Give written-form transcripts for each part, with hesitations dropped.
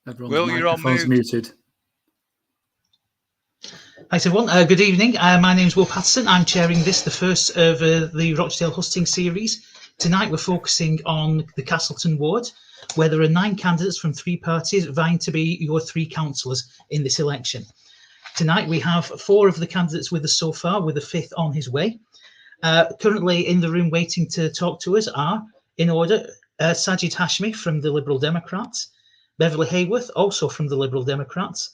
Everyone's Will, you're on microphone's mute. muted. Hi everyone, good evening. My name's Will Patterson. I'm chairing this, the first of the Rochdale Hustings series. Tonight we're focusing on the Castleton ward, where there are 9 candidates from 3 parties vying to be your 3 councillors in this election. Tonight we have 4 of the candidates with us so far, with a 5th on his way. Currently in the room waiting to talk to us are, in order, Sajid Hashmi from the Liberal Democrats, Beverly Hayworth, also from the Liberal Democrats,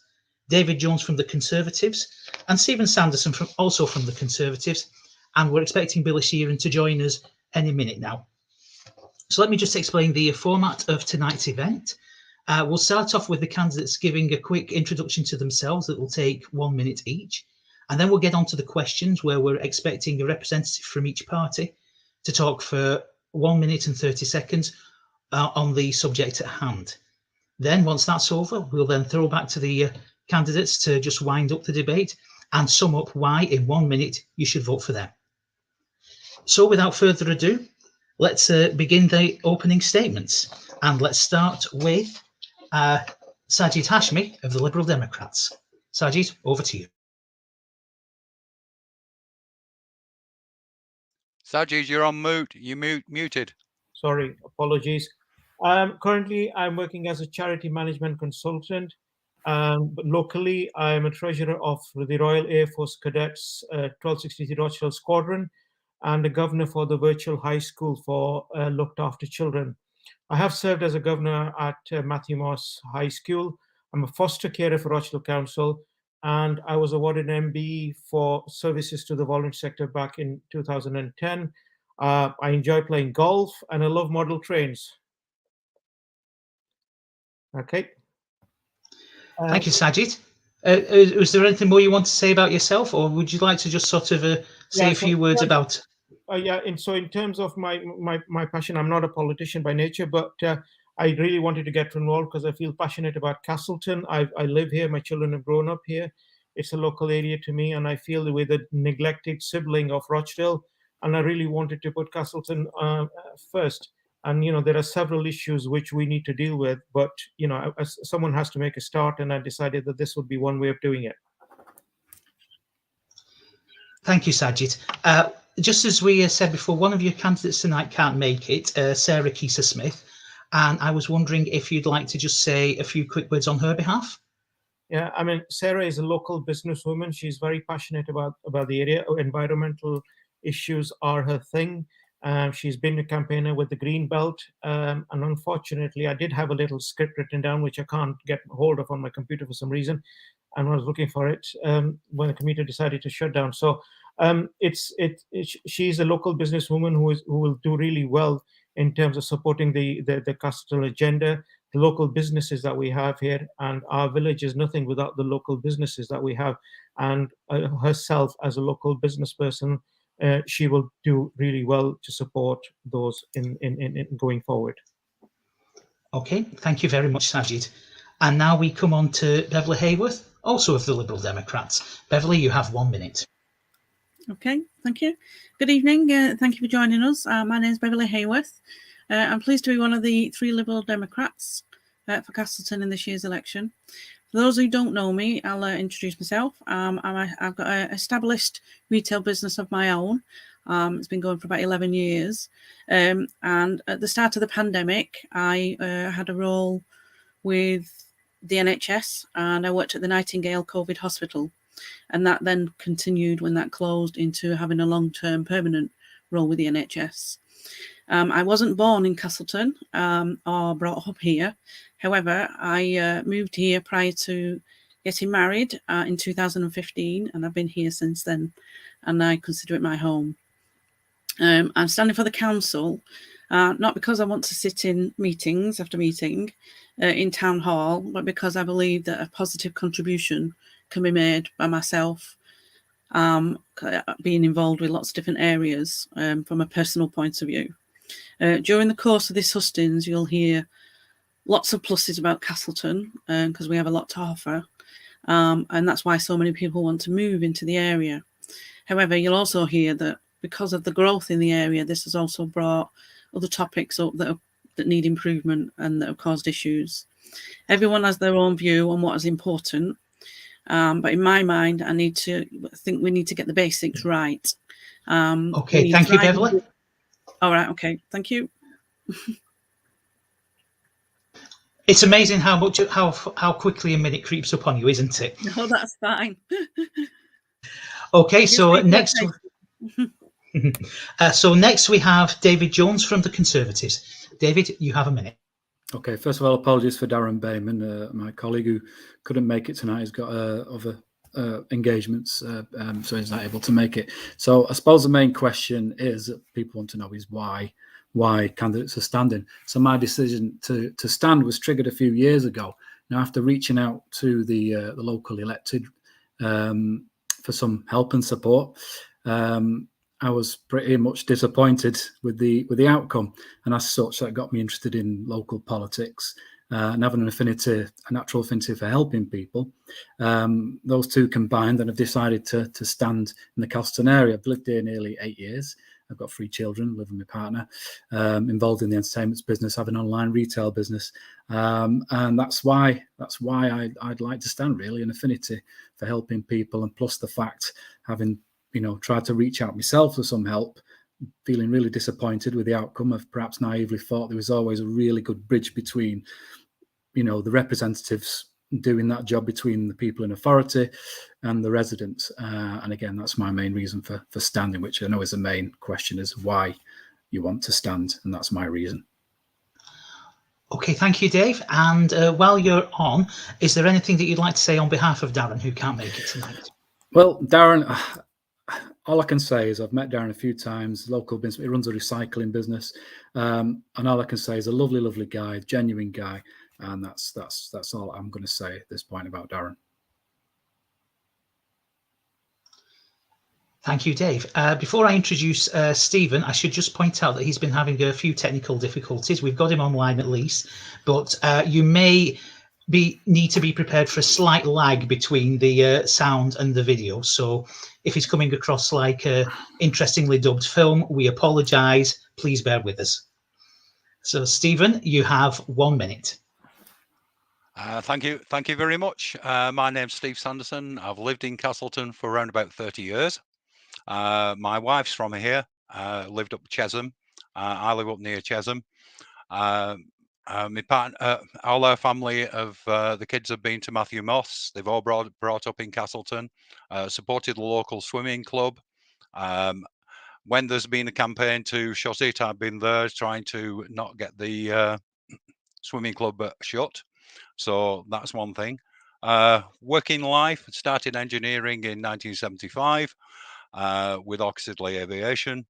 David Jones from the Conservatives, and Stephen Sanderson also from the Conservatives. And we're expecting Billy Sheeran to join us any minute now. So let me just explain the format of tonight's event. We'll start off with the candidates giving a quick introduction to themselves that will take 1 minute each. And then we'll get on to the questions, where we're expecting a representative from each party to talk for 1 minute and 30 seconds on the subject at hand. Then once that's over, we'll then throw back to the candidates to just wind up the debate and sum up why in 1 minute you should vote for them. So without further ado, let's begin the opening statements, and let's start with Sajid Hashmi of the Liberal Democrats. Sajid, over to you. Sajid, you're on mute. You're muted. Sorry, apologies. Currently, I'm working as a charity management consultant. But locally, I'm a treasurer of the Royal Air Force Cadets 1263 Rochdale Squadron and a governor for the virtual high school for looked after children. I have served as a governor at Matthew Moss High School. I'm a foster carer for Rochdale Council, and I was awarded an MBE for services to the voluntary sector back in 2010. I enjoy playing golf, and I love model trains. Okay. Thank you, Sajid. Was there anything more you want to say about yourself, or would you like to just sort of say a few words about? Yeah, and so in terms of my passion, I'm not a politician by nature, but I really wanted to get involved because I feel passionate about Castleton. I live here. My children have grown up here. It's a local area to me, and I feel we're the neglected sibling of Rochdale, and I really wanted to put Castleton first. And, you know, there are several issues which we need to deal with, but, you know, someone has to make a start, and I decided that this would be one way of doing it. Thank you, Sajid. Just as we said before, one of your candidates tonight can't make it, Sarah Keeser-Smith, and I was wondering if you'd like to just say a few quick words on her behalf. Yeah, I mean, Sarah is a local businesswoman. She's very passionate about the area. Environmental issues are her thing. She's been a campaigner with the Green Belt, and unfortunately, I did have a little script written down, which I can't get hold of on my computer for some reason, and I was looking for it when the computer decided to shut down. So she's a local businesswoman who will do really well in terms of supporting the Castleton agenda, the local businesses that we have here, and our village is nothing without the local businesses that we have. And herself as a local business person, she will do really well to support those in going forward. Okay, thank you very much, Sajid. And now we come on to Beverly Hayworth, also of the Liberal Democrats. Beverly, you have 1 minute. Okay, thank you. Good evening. Thank you for joining us. My name is Beverly Hayworth. I'm pleased to be one of the 3 Liberal Democrats for Castleton in this year's election. For those who don't know me, I'll introduce myself. I've got an established retail business of my own. It's been going for about 11 years. And at the start of the pandemic, I had a role with the NHS, and I worked at the Nightingale COVID Hospital. And that then continued when that closed into having a long-term permanent role with the NHS. I wasn't born in Castleton or brought up here. However, I moved here prior to getting married in 2015, and I've been here since then, and I consider it my home. I'm standing for the council, not because I want to sit in meetings after meeting in town hall, but because I believe that a positive contribution can be made by myself, being involved with lots of different areas from a personal point of view. During the course of this hustings, you'll hear lots of pluses about Castleton because we have a lot to offer, and that's why so many people want to move into the area. However, you'll also hear that because of the growth in the area, this has also brought other topics up that need improvement and that have caused issues. Everyone has their own view on what is important. But in my mind, I think we need to get the basics right. Okay, thank you, Beverly. All right, okay, thank you. It's amazing how quickly a minute creeps up on you, isn't it? No, that's fine. Okay, so next, next we have David Jones from the Conservatives. David, you have a minute. Okay, first of all, apologies for Darren Bayman, my colleague who couldn't make it tonight. He's got other engagements, so he's not able to make it. So I suppose the main question is that people want to know is why candidates are standing. So my decision to stand was triggered a few years ago. Now, after reaching out to the local elected for some help and support, I was pretty much disappointed with the outcome, and as such, that got me interested in local politics and having a natural affinity for helping people. Those two combined, and I've decided to stand in the Castleton area. I've lived here nearly 8 years. I've got 3 children, live with my partner, involved in the entertainment business, have an online retail business, and that's why I'd like to stand, really, an affinity for helping people, and plus the fact, having tried to reach out myself for some help, feeling really disappointed with the outcome. I've perhaps naively thought there was always a really good bridge between, the representatives doing that job between the people in authority and the residents. And again, that's my main reason for standing, which I know is the main question, is why you want to stand. And that's my reason. Okay, thank you, Dave. And while you're on, is there anything that you'd like to say on behalf of Darren, who can't make it tonight? Well, Darren, all I can say is I've met Darren a few times, local business. He runs a recycling business. And all I can say is a lovely, lovely guy, genuine guy. And that's all I'm going to say at this point about Darren. Thank you, Dave. Before I introduce Stephen, I should just point out that he's been having a few technical difficulties. We've got him online at least, but you may need to be prepared for a slight lag between the sound and the video. So if it's coming across like a interestingly dubbed film, we apologise. Please bear with us. So, Stephen, you have 1 minute. Thank you very much. My name's Steve Sanderson. I've lived in Castleton for around about 30 years. My wife's from here, lived up Chesham. I live up near Chesham. My partner, all our family of the kids have been to Matthew Moss. They've all brought up in Castleton, supported the local swimming club. When there's been a campaign to shut it, I've been there trying to not get the swimming club shut. So that's one thing. Working life, started engineering in 1975 with Oxidley Aviation.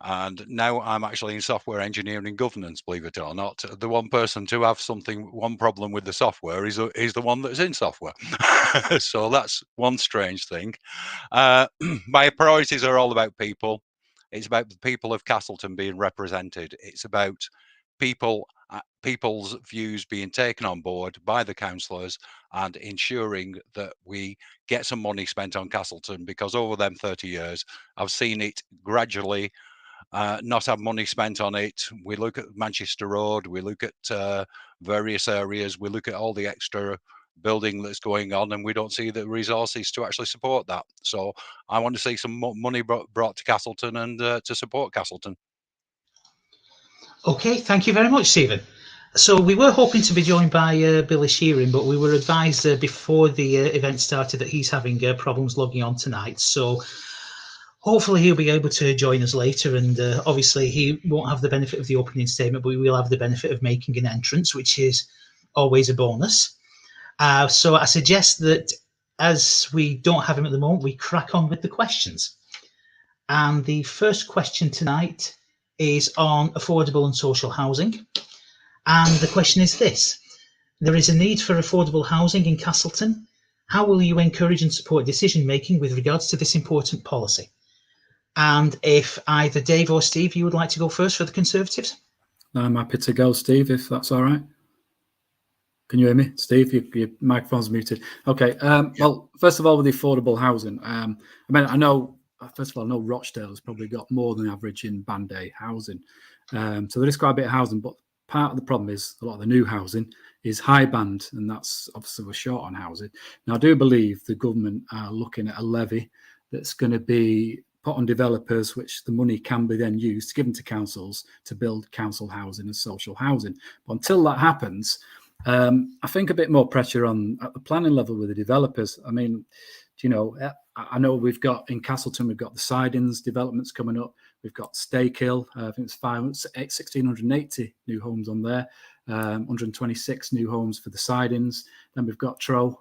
And now I'm actually in software engineering governance, believe it or not. The one person to have one problem with the software is the one that's in software. So that's one strange thing. My priorities are all about people. It's about the people of Castleton being represented. It's about people's views being taken on board by the councillors and ensuring that we get some money spent on Castleton, because over them 30 years, I've seen it gradually not have money spent on it. We look at Manchester Road, we look at various areas, we look at all the extra building that's going on, and we don't see the resources to actually support that. So I want to see some money brought to Castleton and to support Castleton. Okay, thank you very much, Stephen. So we were hoping to be joined by Billy Shearing, but we were advised before the event started that he's having problems logging on tonight. So hopefully he'll be able to join us later, and obviously he won't have the benefit of the opening statement, but we will have the benefit of making an entrance, which is always a bonus. So I suggest that as we don't have him at the moment, we crack on with the questions. And the first question tonight is on affordable and social housing. And the question is this: there is a need for affordable housing in Castleton. How will you encourage and support decision making with regards to this important policy? And if either Dave or Steve, you would like to go first for the Conservatives? I'm happy to go, Steve, if that's all right. Can you hear me, Steve? Your microphone's muted. Okay. Well, first of all, with the affordable housing, I know Rochdale has probably got more than average in Band A housing. So there is quite a bit of housing, but part of the problem is a lot of the new housing is high band, and that's obviously we're short on housing. Now, I do believe the government are looking at a levy that's going to be put on developers, which the money can be then used, given to councils to build council housing and social housing. But until that happens, I think a bit more pressure on at the planning level with the developers. I mean, you know, I know we've got in Castleton, we've got the Sidings developments coming up. We've got Stakehill. I think it's 1,680 new homes on there. 126 new homes for the Sidings. Then we've got Tro's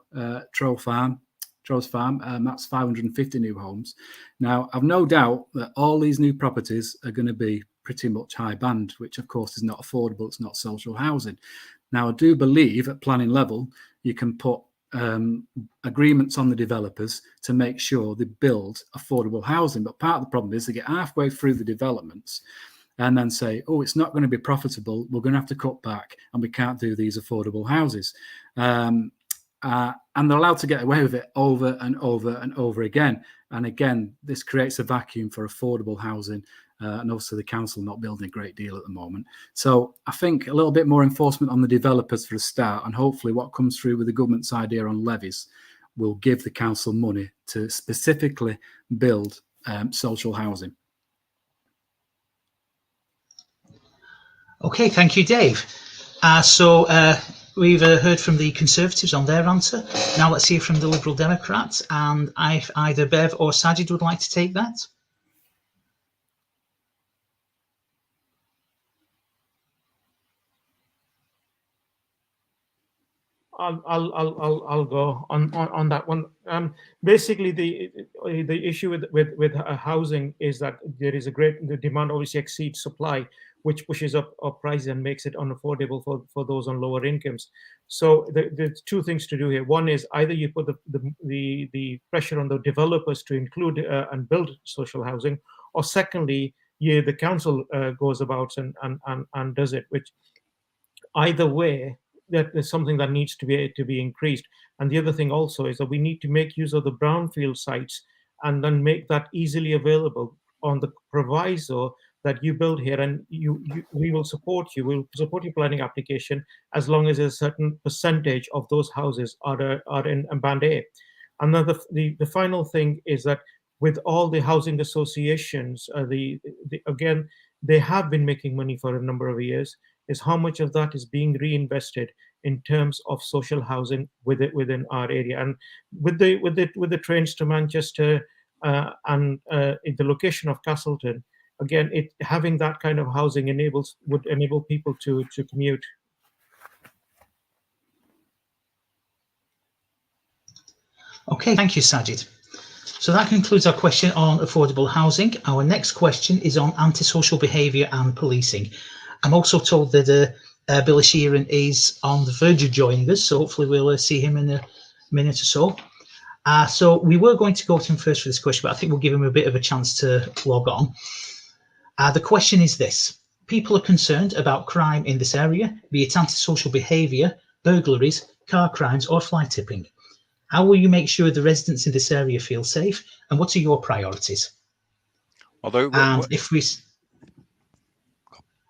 Farm. That's 550 new homes. Now, I've no doubt that all these new properties are going to be pretty much high band, which of course is not affordable. It's not social housing. Now, I do believe at planning level, you can put agreements on the developers to make sure they build affordable housing. But part of the problem is they get halfway through the developments and then say, oh, it's not going to be profitable. We're going to have to cut back and we can't do these affordable houses. And they're allowed to get away with it over and over and over again. And again, this creates a vacuum for affordable housing. And obviously the council not building a great deal at the moment. So I think a little bit more enforcement on the developers for a start, and hopefully what comes through with the government's idea on levies will give the council money to specifically build social housing. Okay, thank you, Dave. We've heard from the Conservatives on their answer. Now let's hear from the Liberal Democrats, and either Bev or Sajid would like to take that. I'll go on that one. Basically, the issue with housing is that there is the demand obviously exceeds supply, which pushes up prices and makes it unaffordable for those on lower incomes. So there's two things to do here. One is either you put the pressure on the developers to include and build social housing, or secondly, the council goes about and does it. Which either way, that is something that needs to be increased. And the other thing also is that we need to make use of the brownfield sites and then make that easily available on the proviso that you build here, and we will support you. We'll support your planning application as long as a certain percentage of those houses are in Band A. And then the final thing is that with all the housing associations, again, they have been making money for a number of years. Is how much of that is being reinvested in terms of social housing within our area, and with the trains to Manchester and in the location of Castleton, again, having that kind of housing would enable people to commute. Okay, thank you, Sajid. So that concludes our question on affordable housing. Our next question is on antisocial behaviour and policing. I'm also told that Billy Sheeran is on the verge of joining us, so hopefully we'll see him in a minute or so. So we were going to go to him first for this question, but I think we'll give him a bit of a chance to log on. The question is this. People are concerned about crime in this area, be it antisocial behaviour, burglaries, car crimes or fly tipping. How will you make sure the residents in this area feel safe, and what are your priorities?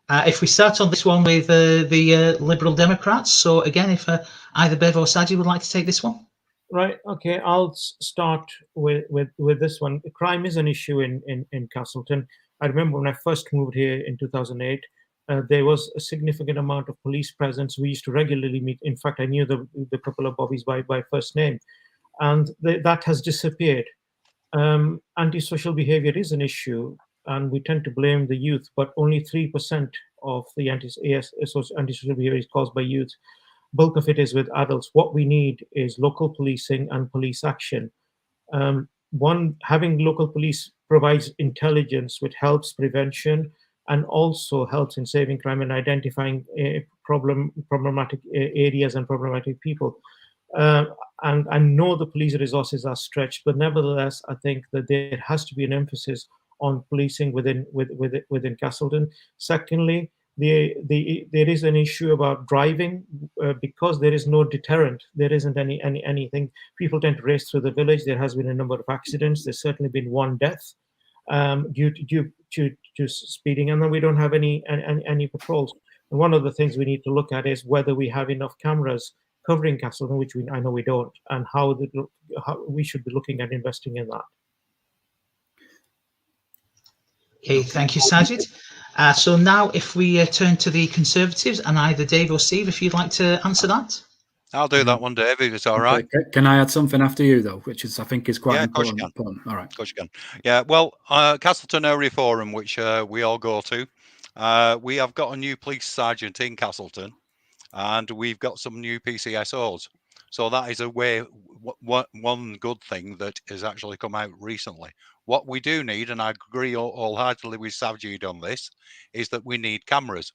If we start on this one with the Liberal Democrats, so again, if either Bev or Sajid would like to take this one. Right. Okay. I'll start with this one. Crime is an issue in Castleton. I remember when I first moved here in 2008, there was a significant amount of police presence. We used to regularly meet. In fact, I knew the couple of bobbies by first name, and that has disappeared. Antisocial behavior is an issue, and we tend to blame the youth, but only 3% of the antisocial behavior is caused by youth. Bulk of it is with adults. What we need is local policing and police action. Having local police provides intelligence, which helps prevention and also helps in saving crime and identifying problematic areas and problematic people. And I know the police resources are stretched, but nevertheless, I think that there has to be an emphasis on policing within Castleton. Secondly, there is an issue about driving because there is no deterrent. There isn't anything. People tend to race through the village. There has been a number of accidents. There's certainly been one death due to speeding, and then we don't have any patrols. And one of the things we need to look at is whether we have enough cameras covering Castleton, which I know we don't, and how we should be looking at investing in that. Okay, thank you, Sajid. So now if we turn to the Conservatives, and either Dave or Steve, if you'd like to answer that. I'll do that one, Dave, if it's all right. Okay. Can I add something after you, though, which is I think is quite Yeah, of course you important. can. All right. Of course you can. Yeah, well, Castleton Area Forum, which we all go to, we have got a new police sergeant in Castleton, and we've got some new PCSOs. So that is a way, one good thing that has actually come out recently. What we do need, and I agree wholeheartedly with Savjid on this, is that we need cameras.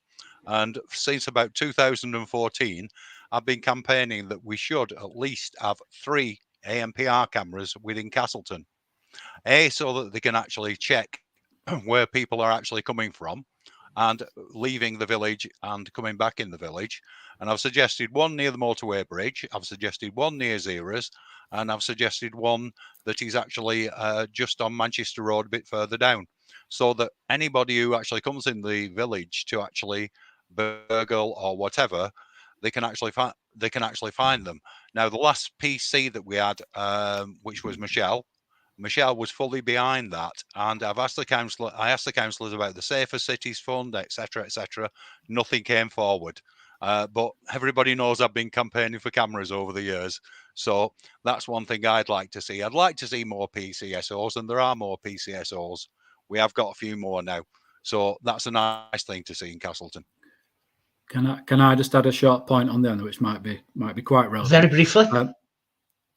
And since about 2014, I've been campaigning that we should at least have 3 AMPR cameras within Castleton. So that they can actually check where people are actually coming from and leaving the village and coming back in the village. And I've suggested one near the motorway bridge, I've suggested one near Zeras, and I've suggested one that is actually just on Manchester Road a bit further down, so that anybody who actually comes in the village to actually burgle or whatever, they can actually find them. Now, the last PC that we had, which was Michelle was fully behind that, and I asked the councillors about the Safer Cities Fund, etc., etc. Nothing came forward, but everybody knows I've been campaigning for cameras over the years, so that's one thing I'd like to see. I'd like to see more PCSOs, and there are more PCSOs. We have got a few more now, so that's a nice thing to see in Castleton. Can I just add a short point on there, which might be quite relevant? Very briefly.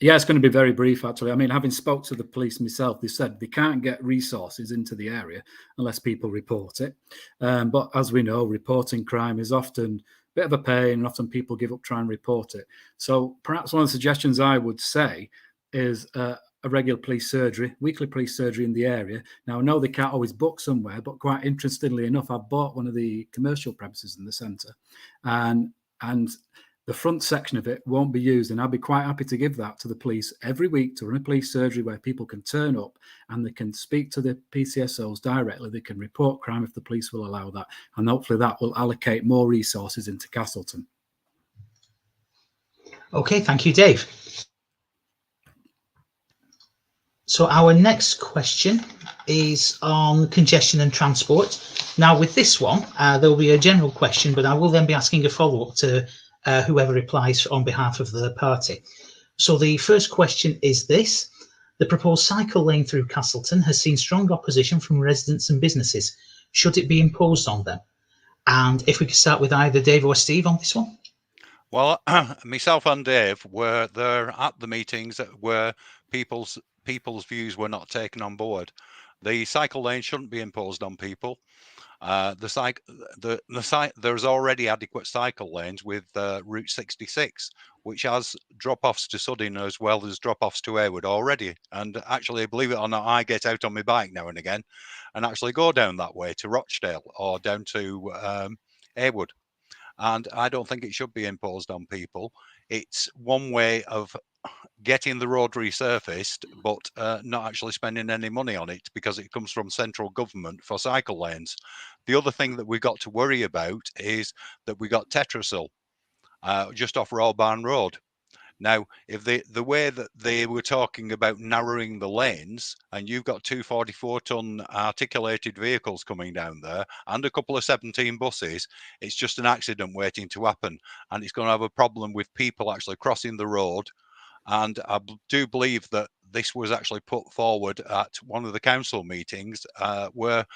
Yeah, it's going to be very brief, actually. I mean, having spoke to the police myself, they said they can't get resources into the area unless people report it. But as we know, reporting crime is often a bit of a pain, and often people give up trying to report it. So perhaps one of the suggestions I would say is a regular police surgery, weekly police surgery in the area. Now, I know they can't always book somewhere, but quite interestingly enough, I've bought one of the commercial premises in the centre, and the front section of it won't be used, and I'd be quite happy to give that to the police every week to run a police surgery where people can turn up and they can speak to the PCSOs directly. They can report crime if the police will allow that, and hopefully that will allocate more resources into Castleton. Okay, thank you, Dave. So our next question is on congestion and transport. Now, with this one, there will be a general question, but I will then be asking a follow-up to whoever replies on behalf of the party. So the first question is this: the proposed cycle lane through Castleton has seen strong opposition from residents and businesses. Should it be imposed on them? And if we could start with either Dave or Steve on this one. Well, myself and Dave were there at the meetings where people's views were not taken on board. The cycle lane shouldn't be imposed on people. There's already adequate cycle lanes with Route 66, which has drop-offs to Sudding as well as drop-offs to Heywood already. And actually, believe it or not, I get out on my bike now and again and actually go down that way to Rochdale or down to Heywood. And I don't think it should be imposed on people. It's one way of getting the road resurfaced, but not actually spending any money on it because it comes from central government for cycle lanes. The other thing that we've got to worry about is that we got Tetrasil just off Rawbarn Road. Now, if the way that they were talking about narrowing the lanes, and you've got 2 44-ton articulated vehicles coming down there and a couple of 17 buses, it's just an accident waiting to happen, and it's going to have a problem with people actually crossing the road. And I do believe that this was actually put forward at one of the council meetings where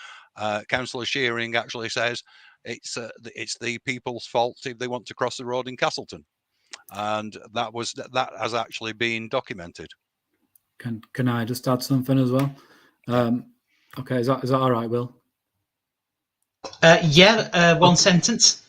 Councillor Shearing actually says it's the people's fault if they want to cross the road in Castleton. And that has actually been documented. Can I just add something as well? Okay, is that all right, Will? One sentence.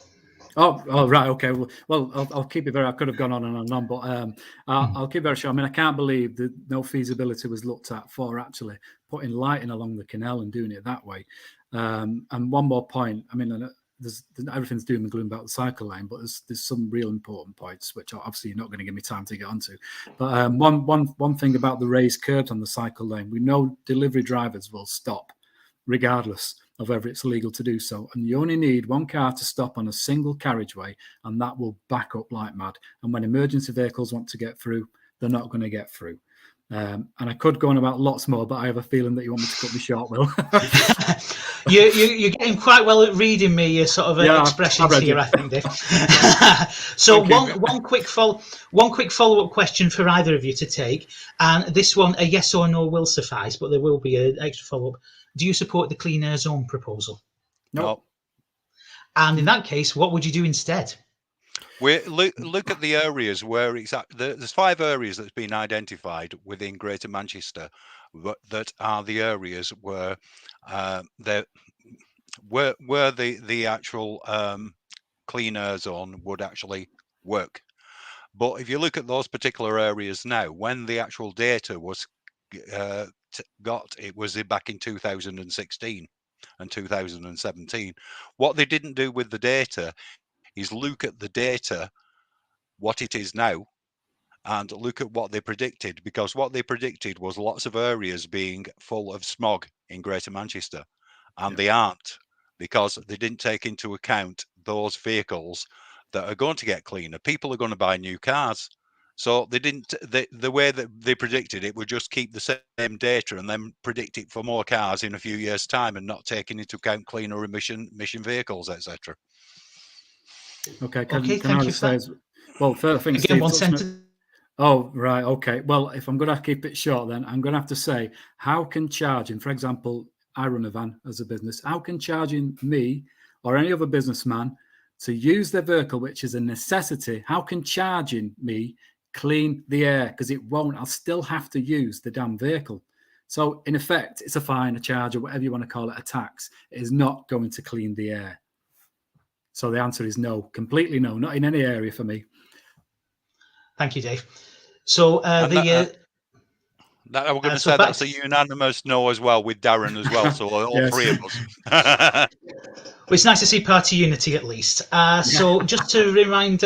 Oh, right, okay. Well, I'll keep it very. I could have gone on and on, but I'll keep it very short. I mean, I can't believe that no feasibility was looked at for actually putting lighting along the canal and doing it that way. And one more point. I mean, everything's doom and gloom about the cycle lane, but there's some real important points which obviously you're not going to give me time to get onto. But one thing about the raised curbs on the cycle lane, we know delivery drivers will stop regardless. of whether it's legal to do so. And you only need one car to stop on a single carriageway, and that will back up like mad. And when emergency vehicles want to get through, they're not going to get through. And I could go on about lots more, but I have a feeling that you want me to cut me short, Will. You're getting quite well at reading me your sort of expressions here, I think, Dave. So one quick follow-up question for either of you to take, and this one, a yes or no will suffice, but there will be an extra follow-up. Do you support the clean air zone proposal? No. And in that case, what would you do instead? Look at the areas where there's 5 areas that's been identified within Greater Manchester that are the areas where the actual clean air zone would actually work. But if you look at those particular areas now, when the actual data was it was back in 2016 and 2017. What they didn't do with the data is look at the data, what it is now, and look at what they predicted, because what they predicted was lots of areas being full of smog in Greater Manchester, and they aren't, because they didn't take into account those vehicles that are going to get cleaner. People are going to buy new cars. So they didn't, the way that they predicted it would just keep the same data and then predict it for more cars in a few years' time, and not taking into account cleaner emission vehicles, etc. Okay, can thank I you say, well, first thing, again, Steve, one sentence. Oh, right. Okay. Well, if I'm going to keep it short, then I'm going to have to say, how can charging, for example, I run a van as a business, how can charging me or any other businessman to use their vehicle, which is a necessity, how can charging me clean the air? Because it won't. I'll still have to use the damn vehicle. So in effect, it's a fine, a charge, or whatever you want to call it, a tax. It is not going to clean the air. So the answer is no, completely no, not in any area for me. Thank you, Dave. So I'm going to say that's a unanimous no as well, with Darren as well. So all three of us. Well, it's nice to see party unity at least. So just to remind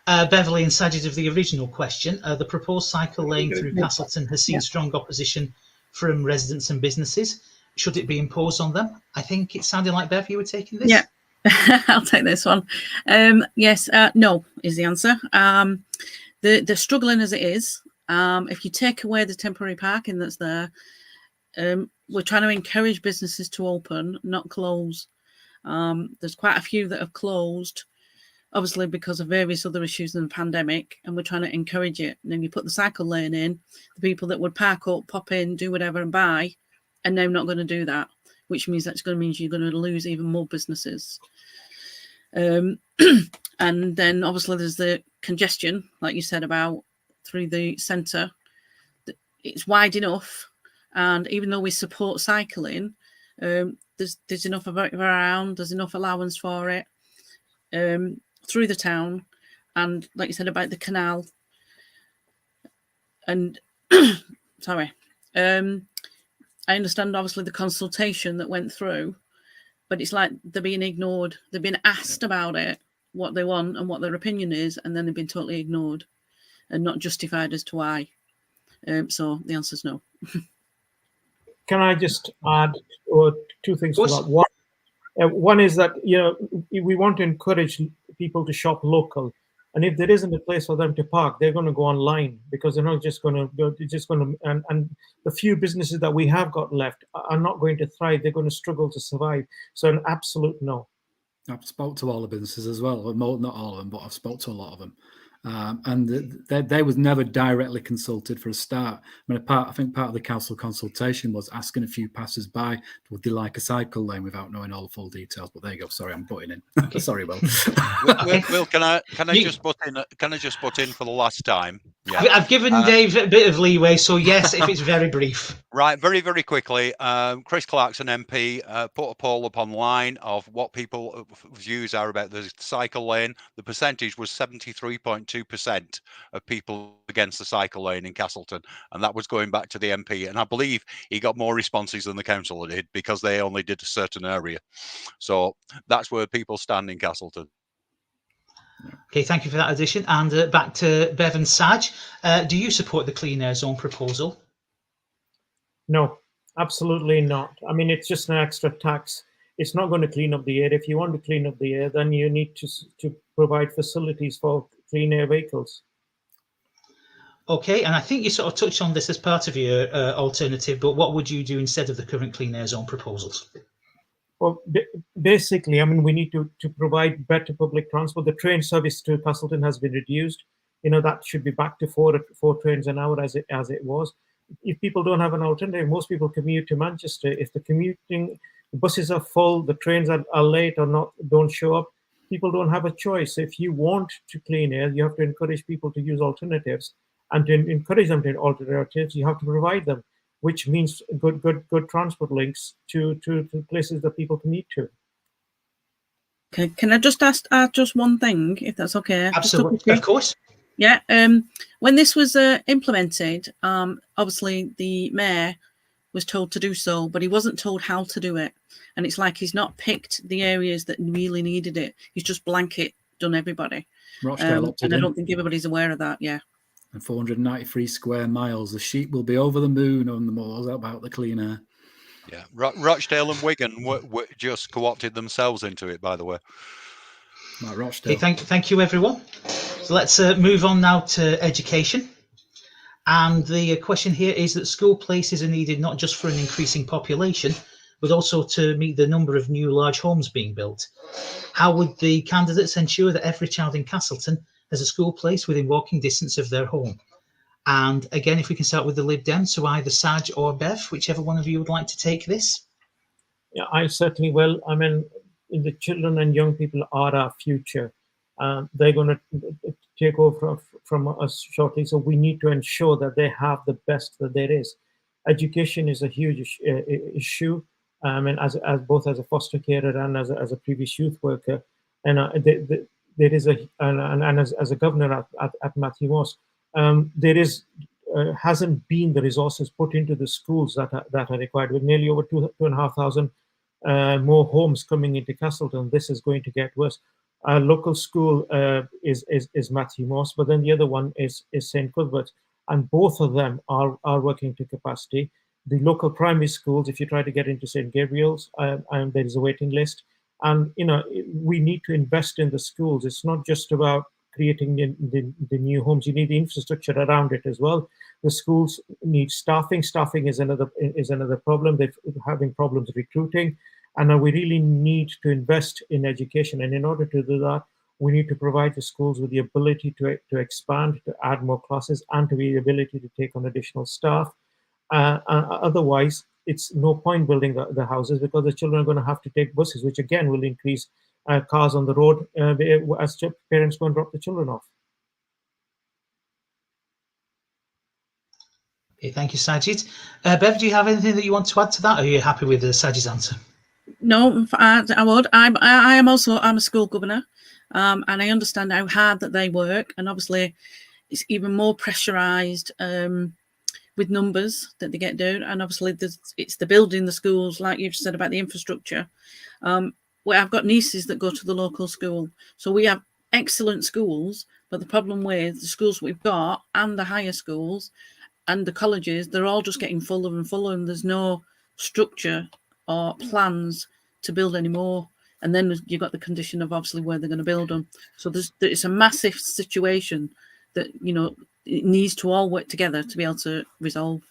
Beverly and Sajid of the original question, the proposed cycle lane through Castleton has seen strong opposition from residents and businesses. Should it be imposed on them? I think it sounded like, Bev, you were taking this. Yeah, I'll take this one. Yes, no is the answer. They're struggling as it is. If you take away the temporary parking that's there, we're trying to encourage businesses to open, not close. There's quite a few that have closed, obviously because of various other issues in the pandemic, and we're trying to encourage it. And then you put the cycle lane in, the people that would park up, pop in, do whatever and buy, and now not going to do that, which means that's going to mean you're going to lose even more businesses. And then obviously there's the congestion, like you said, about through the centre. It's wide enough, and even though we support cycling, there's enough of it around, there's enough allowance for it through the town, and like you said about the canal. And sorry, I understand obviously the consultation that went through, but it's like they're being ignored. They've been asked about it, what they want and what their opinion is, and then they've been totally ignored and not justified as to why. So the answer is no. Can I just add two things to that? One is that, we want to encourage people to shop local, and if there isn't a place for them to park, they're going to go online, because they're not just going to. And the few businesses that we have got left are not going to thrive. They're going to struggle to survive. So an absolute no. I've spoke to all the businesses as well. Not all of them, but I've spoke to a lot of them. And they was never directly consulted for a start. I think part of the council consultation was asking a few passers-by, would they like a cycle lane, without knowing all the full details. But there you go. Sorry, I'm butting in. Okay. Sorry, Will. Will, can I just butt in? Can I just butt in for the last time? Yeah. I've given Dave a bit of leeway, so yes, if it's very brief. Right, very, very quickly. Chris Clarkson MP put a poll up online of what people views are about the cycle lane. The percentage was 73.2% of people against the cycle lane in Castleton, and that was going back to the MP. And I believe he got more responses than the council did, because they only did a certain area. So that's where people stand in Castleton. Okay, thank you for that addition. And back to Bev and Saj. Do you support the clean air zone proposal? No, absolutely not. I mean, it's just an extra tax. it's not going to clean up the air. If you want to clean up the air, then you need to provide facilities for clean air vehicles. Okay, and I think you sort of touched on this as part of your alternative, but what would you do instead of the current clean air zone proposals? Well, basically, I mean, we need to provide better public transport. The train service to Castleton has been reduced. You know, that should be back to four trains an hour as it was. If people don't have an alternative, most people commute to Manchester. If the buses are full, the trains are late or don't show up, people don't have a choice. If you want to clean air, you have to encourage people to use alternatives, and to encourage them to alternatives, you have to provide them, which means good transport links to places that people commute to. Okay, can I just ask just one thing, if that's okay? Absolutely, of course. Yeah. When this was implemented, obviously the mayor was told to do so, but he wasn't told how to do it. And it's like he's not picked the areas that really needed it. He's just blanket done everybody. Rochdale and I don't think everybody's aware of that. Yeah. And 493 square miles. The sheep will be over the moon on the moors about the clean air. Yeah, Rochdale and Wigan were just co-opted themselves into it, by the way. Like Rochdale. Okay, thank you, everyone. So let's move on now to education. And the question here is that school places are needed not just for an increasing population, but also to meet the number of new large homes being built. How would the candidates ensure that every child in Castleton has a school place within walking distance of their home? And again, if we can start with the Lib Dem, so either Saj or Bev, whichever one of you would like to take this. Yeah, I certainly will. I mean, the children and young people are our future. They're going to take over from us shortly, so we need to ensure that they have the best that there is. Education is a huge issue, and as both as a foster carer and as a previous youth worker, and there is as a governor at Matthew Moss, there hasn't been the resources put into the schools that are required. With nearly over 2,500 more homes coming into Castleton, this is going to get worse. Our local school is Matthew Moss, but then the other one is St. Cuthbert's, and both of them are working to capacity. The local primary schools, if you try to get into St. Gabriel's, and there is a waiting list. And we need to invest in the schools. It's not just about creating the new homes. You need the infrastructure around it as well. The schools need staffing. Staffing is another problem. They're having problems recruiting, and we really need to invest in education. And in order to do that, we need to provide the schools with the ability to expand, to add more classes, and to be the ability to take on additional staff. Otherwise, it's no point building the houses, because the children are going to have to take buses, which again will increase cars on the road as parents go and drop the children off. Okay, thank you, Sajid. Bev, do you have anything that you want to add to that, or are you happy with Sajid's answer? No, I would. I'm a school governor, and I understand how hard that they work, and obviously it's even more pressurised with numbers that they get down, and obviously it's the building the schools, like you've said about the infrastructure. Where I've got nieces that go to the local school, so we have excellent schools, but the problem with the schools we've got and the higher schools and the colleges, they're all just getting fuller and fuller, and there's no structure or plans to build any more. And then you've got the condition of obviously where they're going to build them. So it's a massive situation that it needs to all work together to be able to resolve.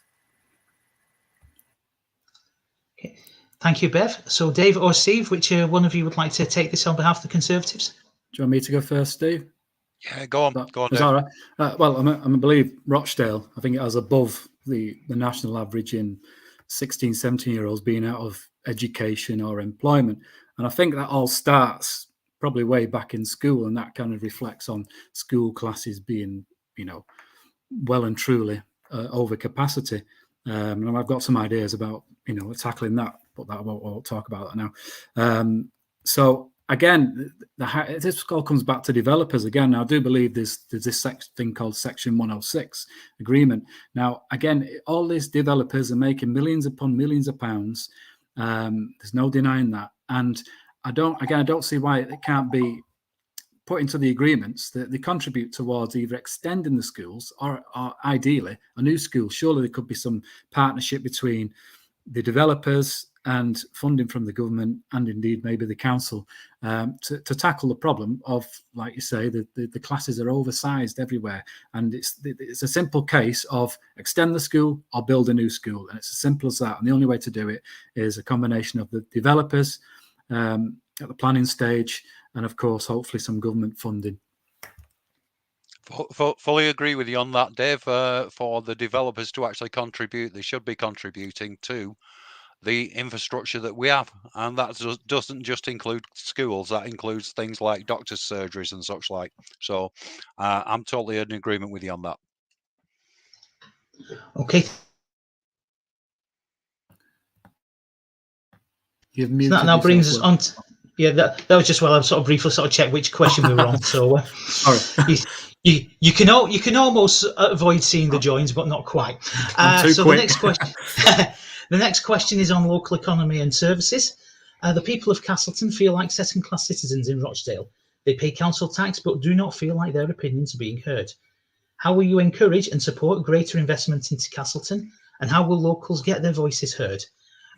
Okay. Thank you, Bev. So Dave or Steve, which one of you would like to take this on behalf of the Conservatives? Do you want me to go first, Steve? Yeah, go on. Is that all right? Well, I believe Rochdale, I think it has above the national average in 16, 17-year-olds being out of education or employment. And I think that all starts probably way back in school, and that kind of reflects on school classes being, well and truly over capacity. And I've got some ideas about, tackling that, but I won't talk about that now. So again, this all comes back to developers again. Now, I do believe there's this thing called Section 106 agreement. Now, again, all these developers are making millions upon millions of pounds. There's no denying that. And I don't see why it can't be put into the agreements that they contribute towards either extending the schools or ideally a new school. Surely there could be some partnership between the developers and funding from the government and indeed maybe the council to tackle the problem of, like you say, the classes are oversized everywhere. And it's a simple case of extend the school or build a new school. And it's as simple as that. And the only way to do it is a combination of the developers at the planning stage and, of course, hopefully some government funding. Fully agree with you on that, Dave. For the developers to actually contribute, they should be contributing to the infrastructure that we have, and that doesn't just include schools. That includes things like doctors' surgeries and such like. So I'm totally in agreement with you on that. Okay. You've So muted that now brings us yourself, on. Yeah, that was just while I sort of briefly check which question we were on. So Sorry. you can almost avoid seeing the joins, but not quite. So quick. The next question is on local economy and services. The people of Castleton feel like second-class citizens in Rochdale. They pay council tax, but do not feel like their opinions are being heard. How will you encourage and support greater investment into Castleton, and how will locals get their voices heard?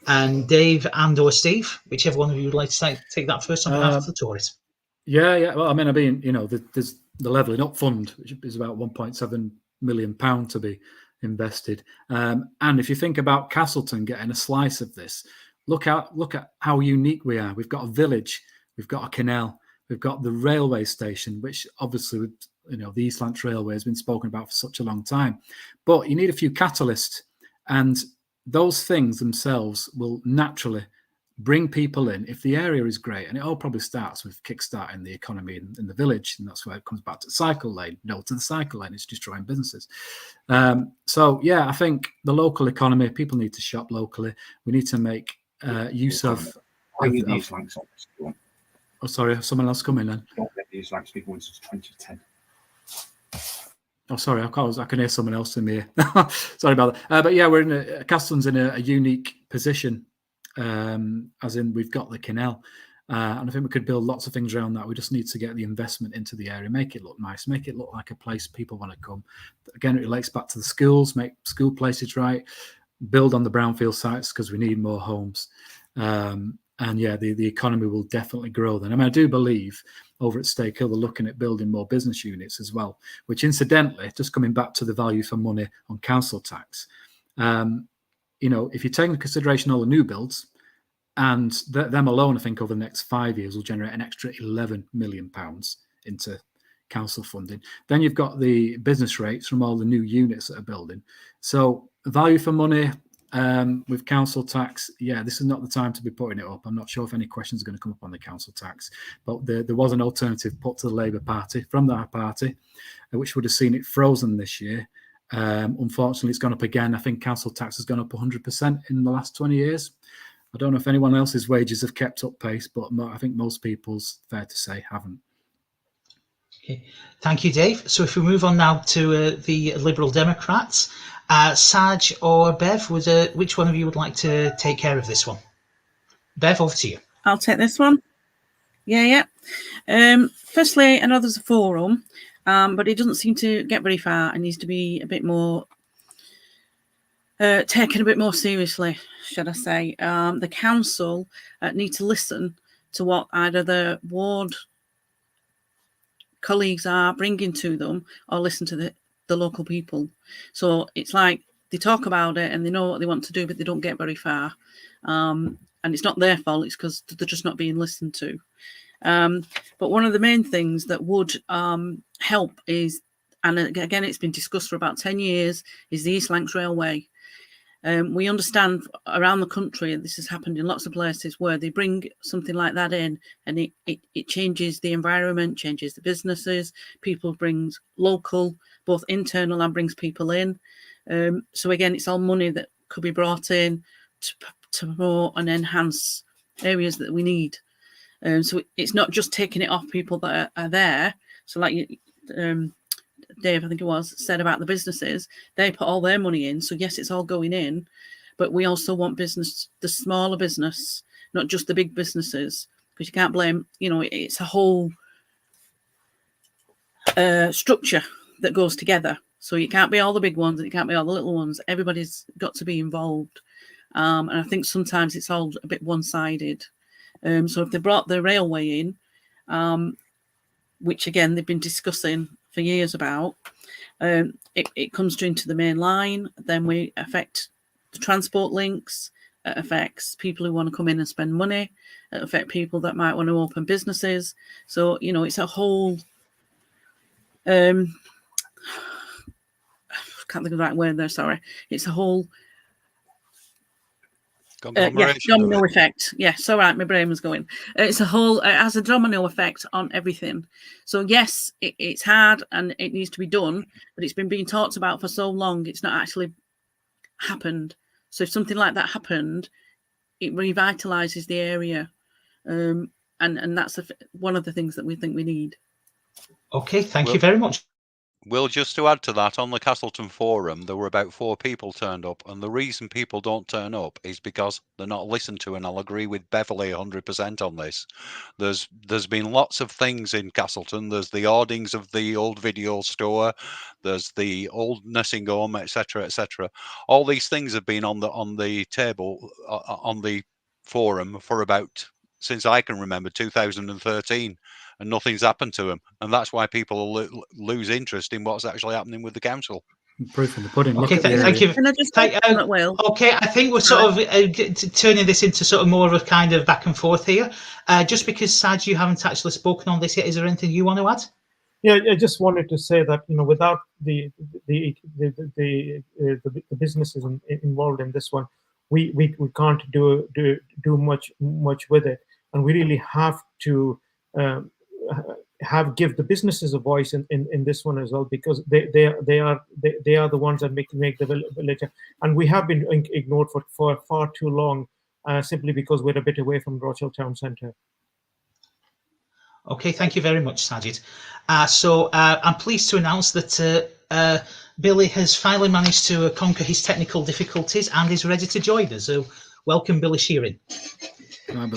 And Dave and/or Steve, whichever one of you would like to take that first on behalf of the Tories. Yeah. Well, I mean, there's the Levelling Up Fund, which is about £1.7 million to be invested. And if you think about Castleton getting a slice of this, look at how unique we are. We've got a village, we've got a canal, we've got the railway station, which obviously, the East Lancs Railway has been spoken about for such a long time. But you need a few catalysts, and those things themselves will naturally bring people in if the area is great. And it all probably starts with kickstarting the economy in the village, and that's where it comes back to the cycle lane. No to the cycle lane, it's destroying businesses. So yeah, I think the local economy, people need to shop locally. We need to make use of the East Lancs on this one. Oh, sorry, someone else come in then. Don't let the East Lancs be going since 2010. Oh, sorry, I can hear someone else in here. Sorry about that. But yeah, Castleton's in a unique position, as in we've got the canal. And I think we could build lots of things around that. We just need to get the investment into the area, make it look nice, make it look like a place people want to come. Again, it relates back to the schools, make school places right, build on the brownfield sites because we need more homes. And yeah, the economy will definitely grow then. I mean, I do believe over at Stakehill, they're looking at building more business units as well, which incidentally, just coming back to the value for money on council tax, if you take into consideration all the new builds, and them alone, I think over the next 5 years will generate an extra £11 million into council funding. Then you've got the business rates from all the new units that are building. So value for money with council tax, yeah, this is not the time to be putting it up. I'm not sure if any questions are going to come up on the council tax, but there was an alternative put to the Labour Party from that party, which would have seen it frozen this year. Unfortunately, it's gone up again. I think council tax has gone up 100% in the last 20 years. I don't know if anyone else's wages have kept up pace, but I think most people's, fair to say, haven't. Okay, thank you, Dave. So if we move on now to the Liberal Democrats, Saj or Bev, which one of you would like to take care of this one? Bev, over to you. I'll take this one. Yeah. Firstly, I know there's a forum, but it doesn't seem to get very far. It needs to be a bit more taken a bit more seriously, should I say. The council need to listen to what either the ward colleagues are bringing to them or listen to the local people. So it's like they talk about it and they know what they want to do, but they don't get very far. And it's not their fault, it's because they're just not being listened to. But one of the main things that would help is, and again, it's been discussed for about 10 years, is the East Lancs Railway. We understand around the country, and this has happened in lots of places, where they bring something like that in and it changes the environment, changes the businesses, people brings local, both internal and brings people in. So again, it's all money that could be brought in to promote and enhance areas that we need. So it's not just taking it off people that are there. So like Dave, I think it was, said about the businesses, they put all their money in. So yes, it's all going in, but we also want business, the smaller business, not just the big businesses, because you can't blame, it's a whole structure that goes together. So you can't be all the big ones and you can't be all the little ones. Everybody's got to be involved. And I think sometimes it's all a bit one-sided. So if they brought the railway in, which again they've been discussing for years about, it comes into the main line, then we affect the transport links, it affects people who want to come in and spend money, it affects people that might want to open businesses. So, you know, it's a whole, I can't think of the right word there, sorry. It's a whole, domino effect. Yes, all right, my brain was going. It's a whole, it has a domino effect on everything. So yes, it's hard and it needs to be done, but it's been being talked about for so long, it's not actually happened. So if something like that happened, it revitalizes the area. And that's one of the things that we think we need. Okay, thank you very much. Will, just to add to that, on the Castleton forum, there were about 4 people turned up, and the reason people don't turn up is because they're not listened to, and I'll agree with Beverly 100% on this. There's been lots of things in Castleton. There's the hoardings of the old video store, there's the old nursing home, etc., etc. All these things have been on the table on the forum for about, since I can remember, 2013. And nothing's happened to them, and that's why people lose interest in what's actually happening with the council. Proof in the pudding. Okay, thank you. Can I just okay, I think we're sort of turning this into sort of more of a kind of back and forth here. Just because, Saj, you haven't actually spoken on this yet, is there anything you want to add? Yeah, I just wanted to say that, you know, without the businesses involved in this one, we can't do much with it, and we really have to give the businesses a voice in this one as well, because they are the ones that make the village, and we have been ignored for far too long, simply because we're a bit away from Rochdale town centre. Okay, thank you very much, Sajid. So I'm pleased to announce that Billy has finally managed to conquer his technical difficulties and is ready to join us. So welcome, Billy Shearing.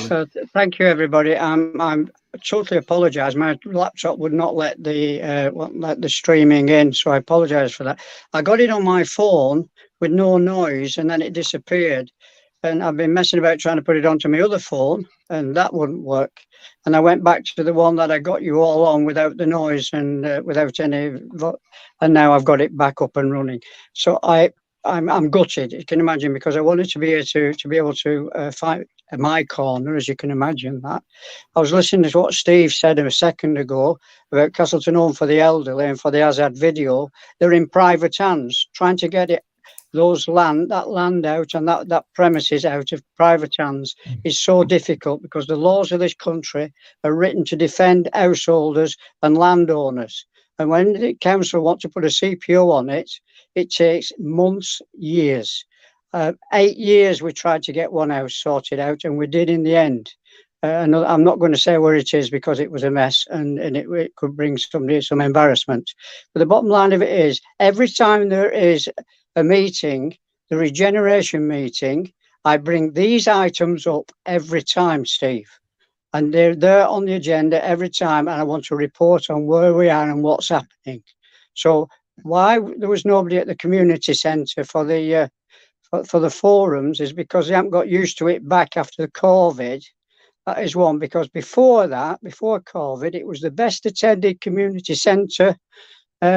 So thank you, everybody. I'm totally apologise. My laptop would not let the streaming in, so I apologise for that. I got it on my phone with no noise, and then it disappeared. And I've been messing about trying to put it onto my other phone, and that wouldn't work. And I went back to the one that I got you all on without the noise and without any. And now I've got it back up and running. So I'm gutted, you can imagine, because I wanted to be here to be able to fight my corner, as you can imagine that. I was listening to what Steve said a second ago about Castleton Home for the Elderly and for the Azad video. They're in private hands, trying to get that land out and that premises out of private hands is so difficult, because the laws of this country are written to defend householders and landowners. And when the council want to put a CPO on it, it takes months, years. 8 years we tried to get one house sorted out, and we did in the end. And I'm not going to say where it is because it was a mess, and it could bring somebody some embarrassment. But the bottom line of it is, every time there is a meeting, the regeneration meeting, I bring these items up every time, Steve. And they're there on the agenda every time, and I want to report on where we are and what's happening. So why there was nobody at the community centre for the forums is because they haven't got used to it back after the COVID. That is one, because before COVID, it was the best attended community centre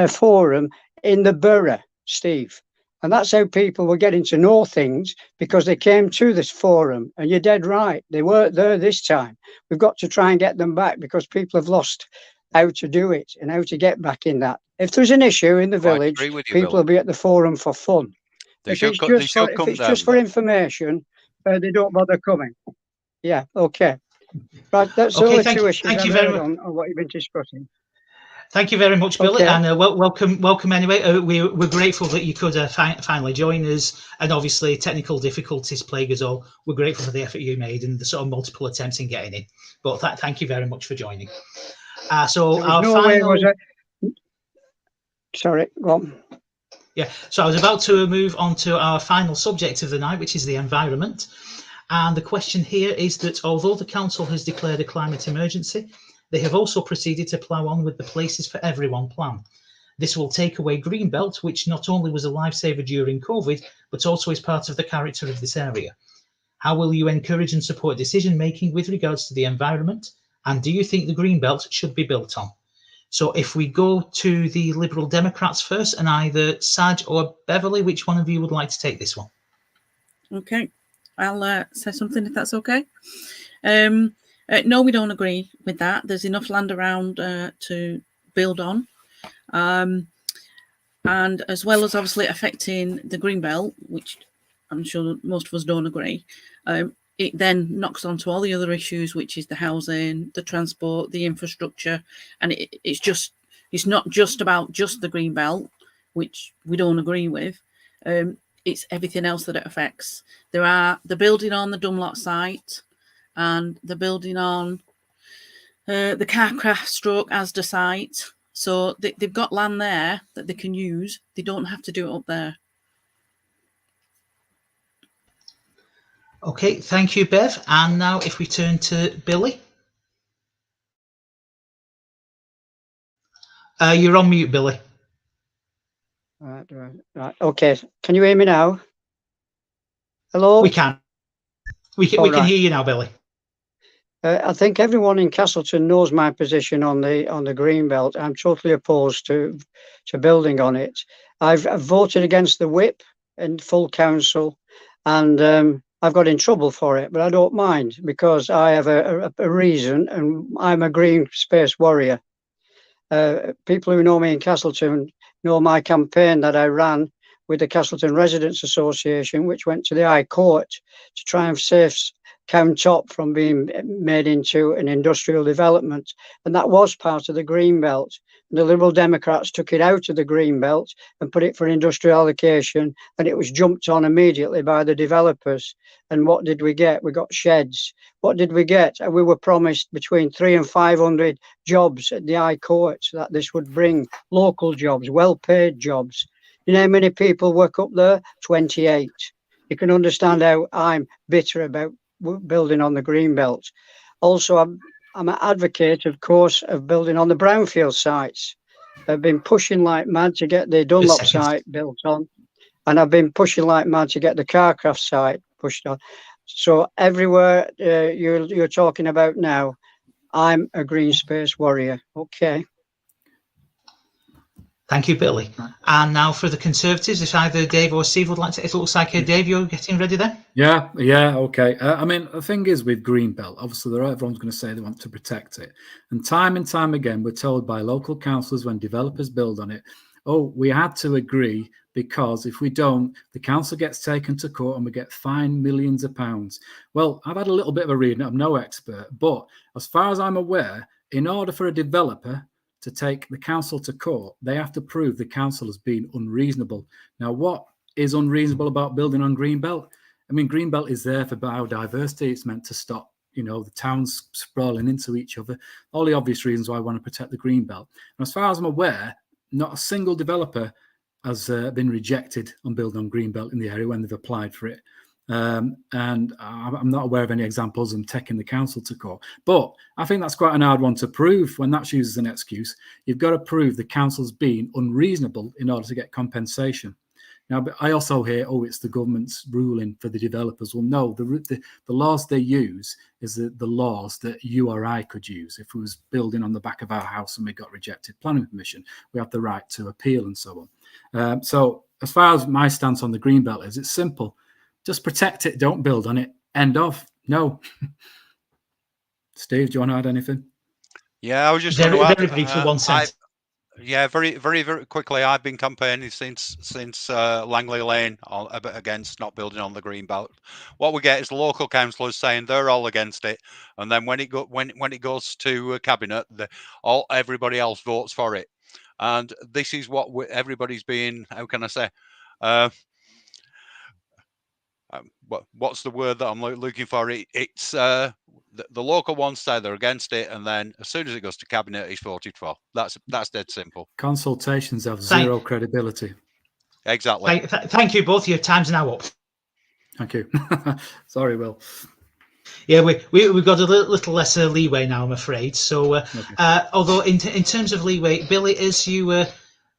forum in the borough, Steve. And that's how people were getting to know things, because they came to this forum. And you're dead right, they weren't there this time. We've got to try and get them back, because people have lost how to do it and how to get back in that. If there's an issue in the village, people will be at the forum for fun. If it's just for information, they don't bother coming. Yeah, okay. Right, that's all the two issues I've heard on what you've been discussing. Thank you very much, Billy, and welcome anyway. We're grateful that you could finally join us, and obviously technical difficulties plague us all. We're grateful for the effort you made and the sort of multiple attempts in getting in. But thank you very much for joining. So our final. Sorry, go on. Yeah, so I was about to move on to our final subject of the night, which is the environment. And the question here is that although the council has declared a climate emergency, they have also proceeded to plough on with the Places for Everyone plan. This will take away Greenbelt, which not only was a lifesaver during COVID, but also is part of the character of this area. How will you encourage and support decision making with regards to the environment? And do you think the Greenbelt should be built on? So if we go to the Liberal Democrats first, and either Saj or Beverly, which one of you would like to take this one? Okay, I'll say something if that's okay. No, we don't agree with that. There's enough land around to build on. And as well as obviously affecting the Greenbelt, which I'm sure most of us don't agree, it then knocks on to all the other issues, which is the housing, the transport, the infrastructure. And it's not just about just the Greenbelt, which we don't agree with. It's everything else that it affects. There are the building on the Dunlop site and the building on the Carcraft stroke Asda site. So they've got land there that they can use. They don't have to do it up there. Okay, thank you, Bev. And now if we turn to Billy. You're on mute, Billy. Right. Okay. Can you hear me now? Hello? We can. We can hear you now, Billy. I think everyone in Castleton knows my position on the Greenbelt. I'm totally opposed to building on it. I've voted against the whip in full council, and I've got in trouble for it, but I don't mind because I have a reason, and I'm a green space warrior. People who know me in Castleton know my campaign that I ran with the Castleton Residents Association, which went to the High Court to try and save Cown Top from being made into an industrial development. And that was part of the Greenbelt. The Liberal Democrats took it out of the Greenbelt and put it for industrial allocation, and it was jumped on immediately by the developers. And what did we get? We got sheds. What did we get? We were promised between 300 and 500 jobs at the High Court, that this would bring local jobs, well-paid jobs. You know how many people work up there? 28. You can understand how I'm bitter about building on the Greenbelt. Also, I'm an advocate, of course, of building on the brownfield sites. I've been pushing like mad to get the Dunlop site built on, and I've been pushing like mad to get the Carcraft site pushed on. So everywhere you're talking about now, I'm a green space warrior. Okay. Thank you, Billy. And now for the Conservatives, if either Dave or Steve would like to. It looks like Dave, you're getting ready there. Yeah, okay. I mean, the thing is with Greenbelt, obviously, everyone's going to say they want to protect it, and time again, we're told by local councillors when developers build on it, oh, we had to agree because if we don't, the council gets taken to court and we get fined millions of pounds. Well, I've had a little bit of a reading. I'm no expert, but as far as I'm aware, in order for a developer to take the council to court, they have to prove the council has been unreasonable. Now, what is unreasonable about building on Greenbelt? I mean, Greenbelt is there for biodiversity. It's meant to stop, the towns sprawling into each other. All the obvious reasons why I want to protect the Greenbelt. And as far as I'm aware, not a single developer has been rejected on building on Greenbelt in the area when they've applied for it. And I'm not aware of any examples of them taking the council to court. But I think that's quite an hard one to prove when that's used as an excuse. You've got to prove the council's been unreasonable in order to get compensation. Now, but I also hear, it's the government's ruling for the developers. Well, no, the laws they use is the laws that you or I could use. If we was building on the back of our house and we got rejected planning permission, we have the right to appeal and so on. So as far as my stance on the Greenbelt is, it's simple. Just protect it. Don't build on it. End of. No. Steve, do you want to add anything? Yeah, I was just going to add. Very briefly, 1 sentence. Yeah, very, very, very quickly. I've been campaigning since Langley Lane against not building on the Greenbelt. What we get is local councillors saying they're all against it, and then when it goes to cabinet, everybody else votes for it. And this is what everybody's being. How can I say? What's the word that I'm looking for? It's the local ones say they're against it, and then as soon as it goes to cabinet, it's voted for. That's dead simple. Consultations have zero credibility. Exactly. Thank you both. Your time's now up. Thank you. Sorry, Will. Yeah, we've got a little less leeway now, I'm afraid. So, although in terms of leeway, Billy, as you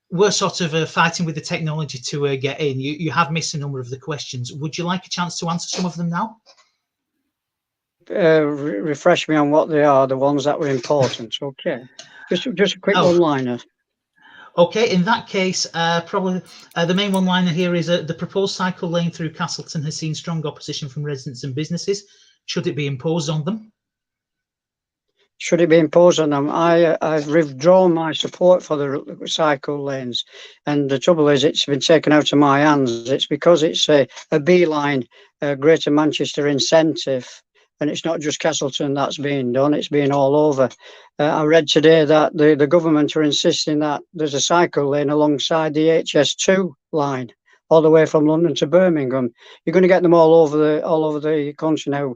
we're sort of fighting with the technology to get in. You have missed a number of the questions. Would you like a chance to answer some of them now? Refresh me on what they are, the ones that were important. Okay, just a quick one-liner. Okay, in that case, probably the main one-liner here is the proposed cycle lane through Castleton has seen strong opposition from residents and businesses. Should it be imposed on them? Should it be imposed on them? I've withdrawn my support for the cycle lanes, and the trouble is it's been taken out of my hands. It's because it's a beeline, Greater Manchester incentive, and it's not just Castleton that's being done, it's being all over. I read today that the government are insisting that there's a cycle lane alongside the HS2 line, all the way from London to Birmingham. You're going to get them all over the country now.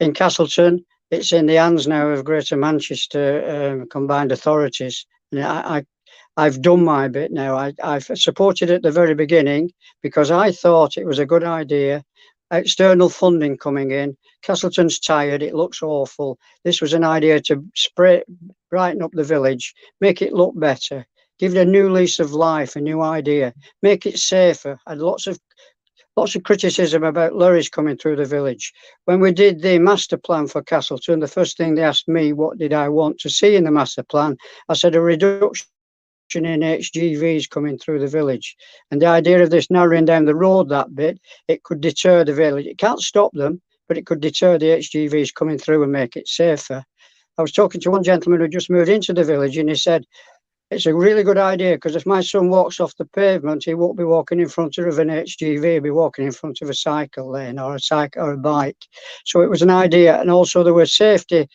In Castleton, it's in the hands now of Greater Manchester combined authorities. And I've done my bit now. I've supported it at the very beginning because I thought it was a good idea. External funding coming in. Castleton's tired. It looks awful. This was an idea to brighten up the village, make it look better, give it a new lease of life, a new idea, make it safer. I had lots of criticism about lorries coming through the village. When we did the master plan for Castleton, the first thing they asked me, what did I want to see in the master plan? I said a reduction in HGVs coming through the village. And the idea of this narrowing down the road that bit, it could deter the village. It can't stop them, but it could deter the HGVs coming through and make it safer. I was talking to one gentleman who just moved into the village, and he said, it's a really good idea because if my son walks off the pavement, he won't be walking in front of an HGV, he'll be walking in front of a cycle lane or a bike. So it was an idea. And also there were safety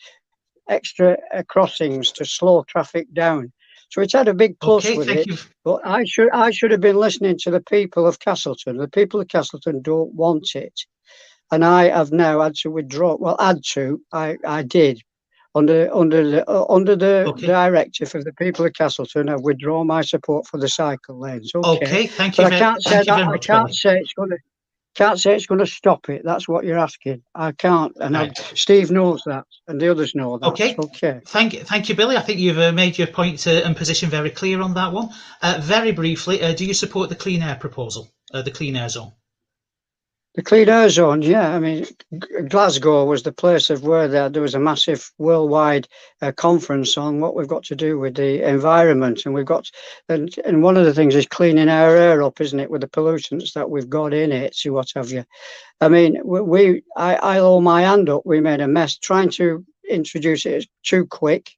extra crossings to slow traffic down. So it's had a big plus with it. But I should have been listening to the people of Castleton. The people of Castleton don't want it. And I have now had to withdraw. Well, I did. Under the directive of the people of Castleton, I've withdrawn my support for the cycle lanes. Okay, thank you. But I can't say that. I can't say it's going to stop it. That's what you're asking. I can't, and Steve knows that, and the others know that. Okay. Thank you, Billy. I think you've made your point and position very clear on that one. Very briefly, do you support the clean air proposal, the clean air zone? The clean air zone, yeah. I mean, Glasgow was the place of where there was a massive worldwide conference on what we've got to do with the environment, and and one of the things is cleaning our air up, isn't it, with the pollutants that we've got in it, so what have you. I mean, I hold my hand up. We made a mess trying to introduce it too quick,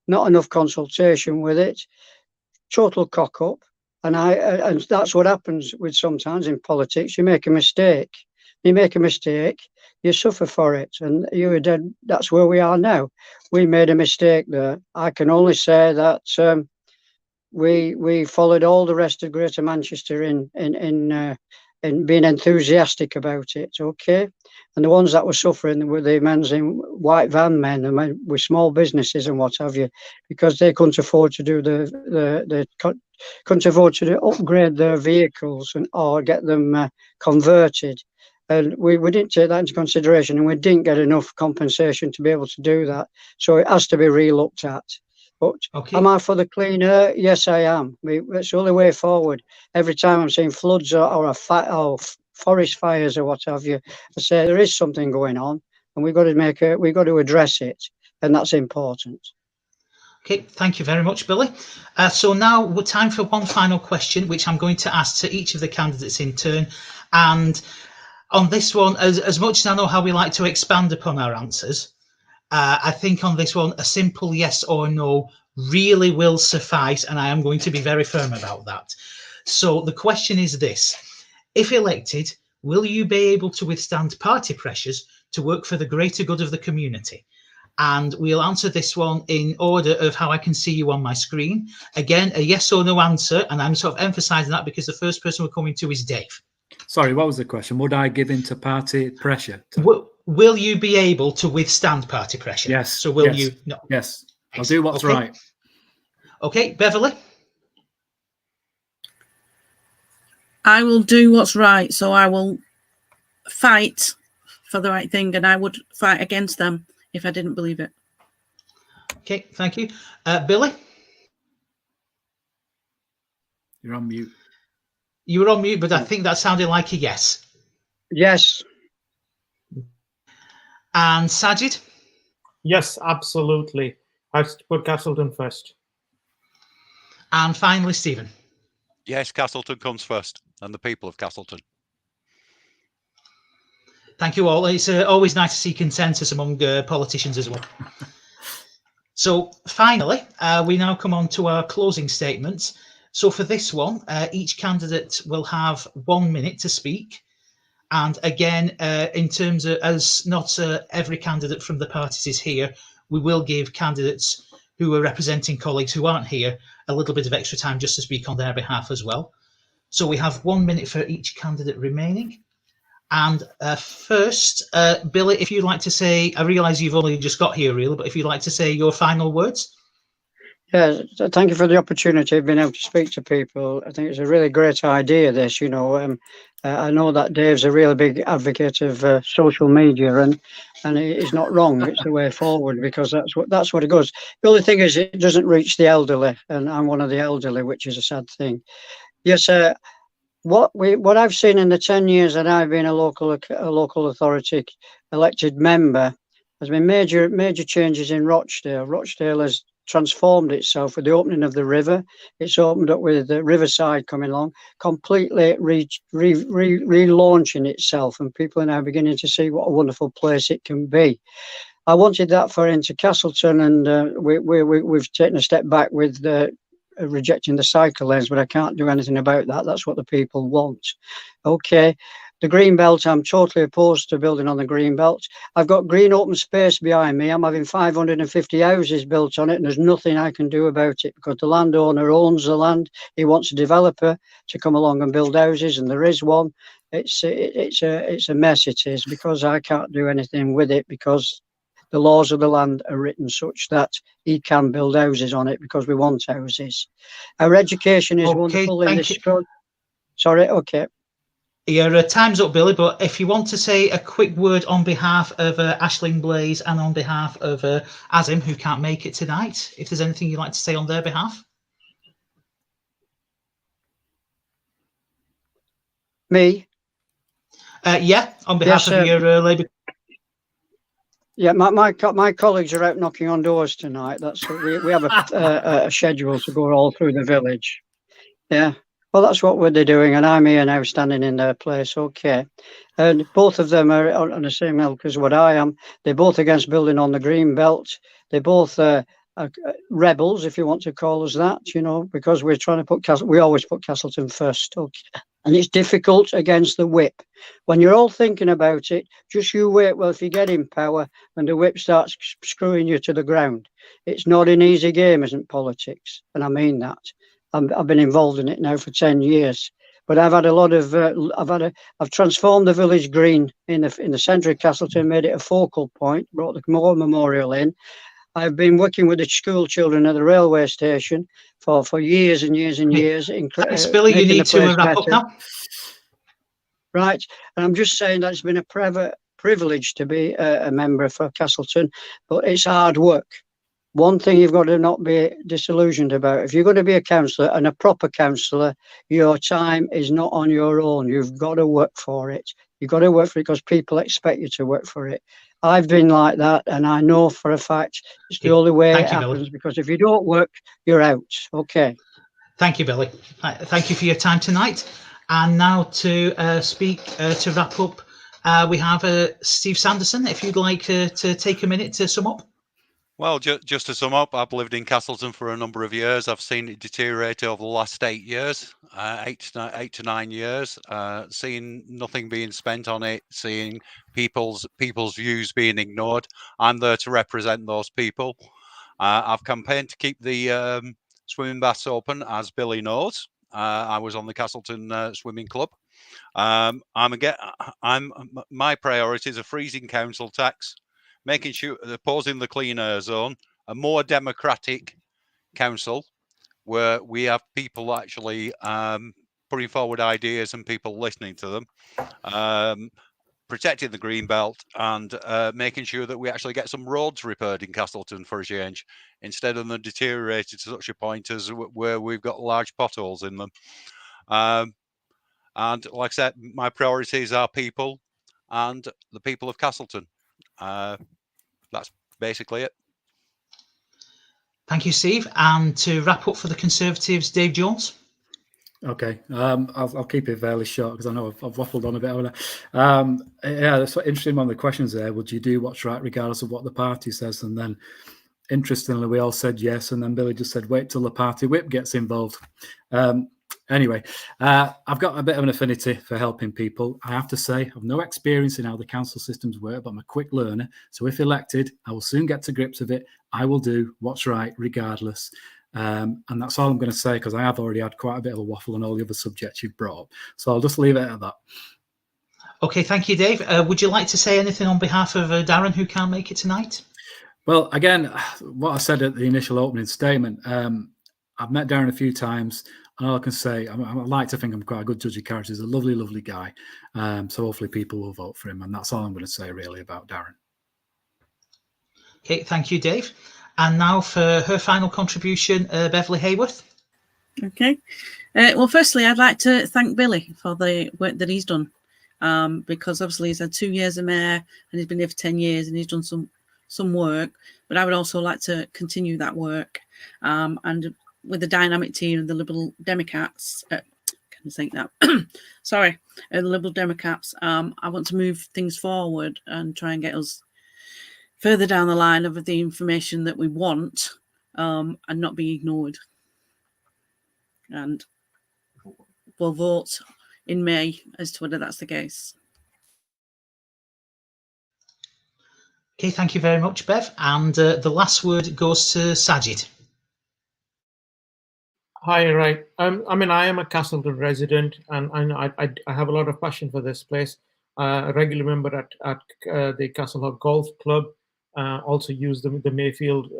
not enough consultation with it, total cock up, and that's what happens with sometimes in politics. You make a mistake. You make a mistake, you suffer for it, and you're dead. That's where we are now. We made a mistake there. I can only say that we followed all the rest of Greater Manchester in being enthusiastic about it. Okay, and the ones that were suffering were the men in white van men, the men with small businesses and what have you, because they couldn't afford to do couldn't afford to upgrade their vehicles or get them converted. And we didn't take that into consideration, and we didn't get enough compensation to be able to do that. So it has to be re-looked at. But am I for the clean air? Yes, I am. It's the only way forward. Every time I'm seeing floods or forest fires or what have you, I say there is something going on, and we've got to address it, and that's important. Okay, thank you very much, Billy. So now we're time for one final question, which I'm going to ask to each of the candidates in turn. And on this one, as much as I know how we like to expand upon our answers, I think on this one, a simple yes or no really will suffice, and I am going to be very firm about that. So the question is this: if elected, will you be able to withstand party pressures to work for the greater good of the community? And we'll answer this one in order of how I can see you on my screen. Again, a yes or no answer, and I'm sort of emphasising that because the first person we're coming to is Dave. Sorry, what was the question? Would I give in to party pressure? Will you be able to withstand party pressure? Yes. So will you? No. Yes. I'll do what's right. Okay, Beverly? I will do what's right. So I will fight for the right thing, and I would fight against them if I didn't believe it. Okay, thank you. Billy? You're on mute. You were on mute, but I think that sounded like a yes. Yes. And Sajid? Yes, absolutely. I put Castleton first. And finally, Stephen? Yes, Castleton comes first, and the people of Castleton. Thank you all. It's always nice to see consensus among politicians as well. So finally, we now come on to our closing statements. So for this one, each candidate will have 1 minute to speak. And again, in terms of, as not every candidate from the parties is here, we will give candidates who are representing colleagues who aren't here a little bit of extra time just to speak on their behalf as well. So we have 1 minute for each candidate remaining. And first, Billy, if you'd like to say, I realise you've only just got here, really, but if you'd like to say your final words. Yeah, thank you for the opportunity of being able to speak to people. I think it's a really great idea, this, I know that Dave's a really big advocate of social media, and he's not wrong. It's the way forward, because that's what it goes. The only thing is, it doesn't reach the elderly, and I'm one of the elderly, which is a sad thing. Yes, what I've seen in the 10 years that I've been a local authority elected member has been major changes in Rochdale. Rochdale has transformed itself with the opening of the river. It's opened up with the riverside coming along, completely relaunching itself, and people are now beginning to see what a wonderful place it can be. I wanted that for into Castleton, and we've taken a step back with rejecting the cycle lanes, but I can't do anything about that. That's what the people want. Okay. The green belt, I'm totally opposed to building on the green belt. I've got green open space behind me. I'm having 550 houses built on it, and there's nothing I can do about it, because the landowner owns the land. He wants a developer to come along and build houses, and there is one. It's a mess, it is, because I can't do anything with it, because the laws of the land are written such that he can build houses on it, because we want houses. Our education is wonderful in this. Sorry, okay. Your time's up, Billy, but if you want to say a quick word on behalf of Aisling Blaze and on behalf of Azim, who can't make it tonight, if there's anything you'd like to say on their behalf. Me? Yeah, on behalf of your Labour. Yeah, my colleagues are out knocking on doors tonight. That's we have a schedule to go all through the village. Yeah, well, that's what they're doing, and I'm here now, standing in their place. Okay, and both of them are on the same ilk as what I am. They're both against building on the green belt. They're both rebels, if you want to call us that. Because we're trying to put we always put Castleton first. Okay. And it's difficult against the whip. When you're all thinking about it, just you wait. Well, if you get in power and the whip starts screwing you to the ground, it's not an easy game, isn't politics? And I mean that. I've been involved in it now for 10 years. But I've had a lot of. I've transformed the village green in the centre of Castleton, made it a focal point, brought the Moore Memorial in. I've been working with the school children at the railway station for years and years and years. Thanks, Billy. You need to wrap up now. Right. And I'm just saying that it's been a privilege to be a member for Castleton, but it's hard work. One thing you've got to not be disillusioned about, if you're going to be a councillor, and a proper councillor, your time is not on your own. You've got to work for it. You've got to work for it because people expect you to work for it. I've been like that, and I know for a fact it's the only way it happens, Billy. Because if you don't work, you're out. Okay. Thank you, Billy. Thank you for your time tonight. And now to speak, to wrap up, we have Steve Sanderson, if you'd like to take a minute to sum up. Well, just to sum up, I've lived in Castleton for a number of years. I've seen it deteriorate over the last 8 years, 8 to 9 years, seeing nothing being spent on it, seeing people's views being ignored. I'm there to represent those people. I've campaigned to keep the swimming baths open, as Billy knows. I was on the Castleton Swimming Club. My priorities are freezing council tax, making sure opposing the clean air zone, a more democratic council where we have people actually putting forward ideas and people listening to them, protecting the green belt and making sure that we actually get some roads repaired in Castleton for a change, instead of them deteriorated to such a point as where we've got large potholes in them. And like I said, my priorities are people and the people of Castleton. That's basically it. Thank you, Steve. And to wrap up for the Conservatives, Dave Jones. Okay, I'll keep it fairly short because I know I've waffled on a bit over there. Yeah, that's what interesting one of the questions there. Would you do what's right regardless of what the party says? And then, interestingly, we all said yes, and then Billy just said, wait till the party whip gets involved. Anyway, I've got a bit of an affinity for helping people. I have to say, I've no experience in how the council systems work, but I'm a quick learner. So if elected, I will soon get to grips with it. I will do what's right regardless. And that's all I'm going to say, because I have already had quite a bit of a waffle on all the other subjects you've brought up. So I'll just leave it at that. Okay, thank you, Dave. Would you like to say anything on behalf of Darren, who can't make it tonight? Well, again, what I said at the initial opening statement, I've met Darren a few times, and all I can say, I like to think I'm quite a good judge of character. He's a lovely, lovely guy. So hopefully people will vote for him. And that's all I'm going to say really about Darren. Okay, thank you, Dave. And now for her final contribution, Beverly Hayworth. Okay. Well, firstly, I'd like to thank Billy for the work that he's done, because obviously he's had 2 years as mayor and he's been here for 10 years and he's done some work. But I would also like to continue that work. And with the dynamic team of the Liberal Democrats, can I say that? Sorry, the Liberal Democrats, I want to move things forward and try and get us further down the line of the information that we want, and not be ignored. And we'll vote in May as to whether that's the case. Okay, thank you very much, Bev. And the last word goes to Sajid. Hi, right. I mean, I am a Castleton resident, and I have a lot of passion for this place. A regular member at the Castleton Golf Club. Also use the Mayfield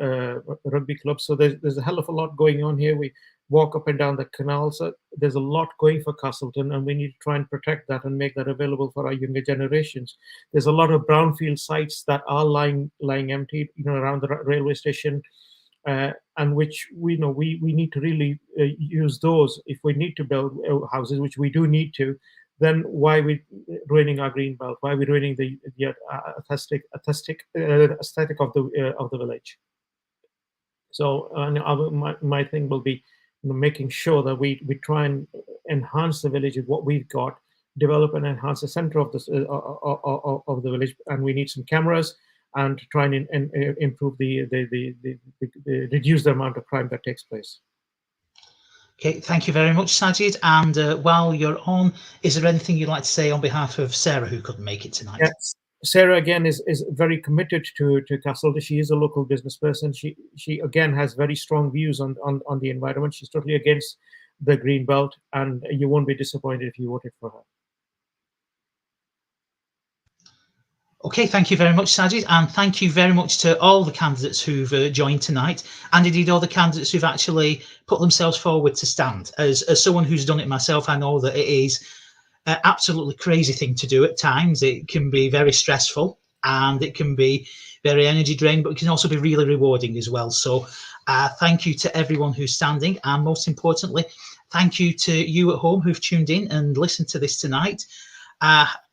Rugby Club. So there's a hell of a lot going on here. We walk up and down the canal. So there's a lot going for Castleton, and we need to try and protect that and make that available for our younger generations. There's a lot of brownfield sites that are lying empty, around the railway station, and which we need to really use those if we need to build houses, which we do need to. Then why are we ruining our green belt? Why are we ruining the aesthetic of the village? So my thing will be making sure that we try and enhance the village with what we've got, develop and enhance the center of the village, and we need some cameras and to try and improve reduce the amount of crime that takes place. Okay, thank you very much, Sajid. And while you're on, is there anything you'd like to say on behalf of Sarah, who couldn't make it tonight? Yes. Sarah, again, is very committed to Castleton. She is a local business person. She again has very strong views on the environment. She's totally against the green belt, and you won't be disappointed if you voted for her. Okay, thank you very much, Sajid, and thank you very much to all the candidates who've joined tonight, and indeed all the candidates who've actually put themselves forward to stand. As someone who's done it myself, I know that it is an absolutely crazy thing to do at times. It can be very stressful and it can be very energy draining, but it can also be really rewarding as well. So thank you to everyone who's standing, and most importantly, thank you to you at home who've tuned in and listened to this tonight.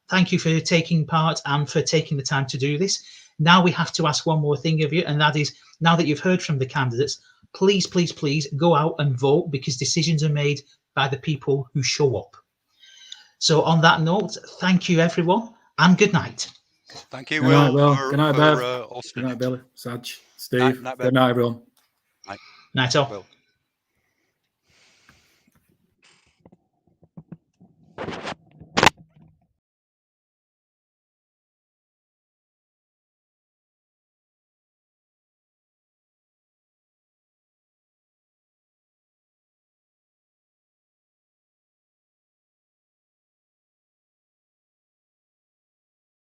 Thank you for taking part and for taking the time to do this. Now we have to ask one more thing of you, and that is, now that you've heard from the candidates, please, please, please go out and vote, because decisions are made by the people who show up. So on that note, thank you everyone, and good night. Thank you, Good Will. night, Will. Good night, Bev. Good night, Billy. Saj, Steve. Night, good night, everyone. Night all. Will.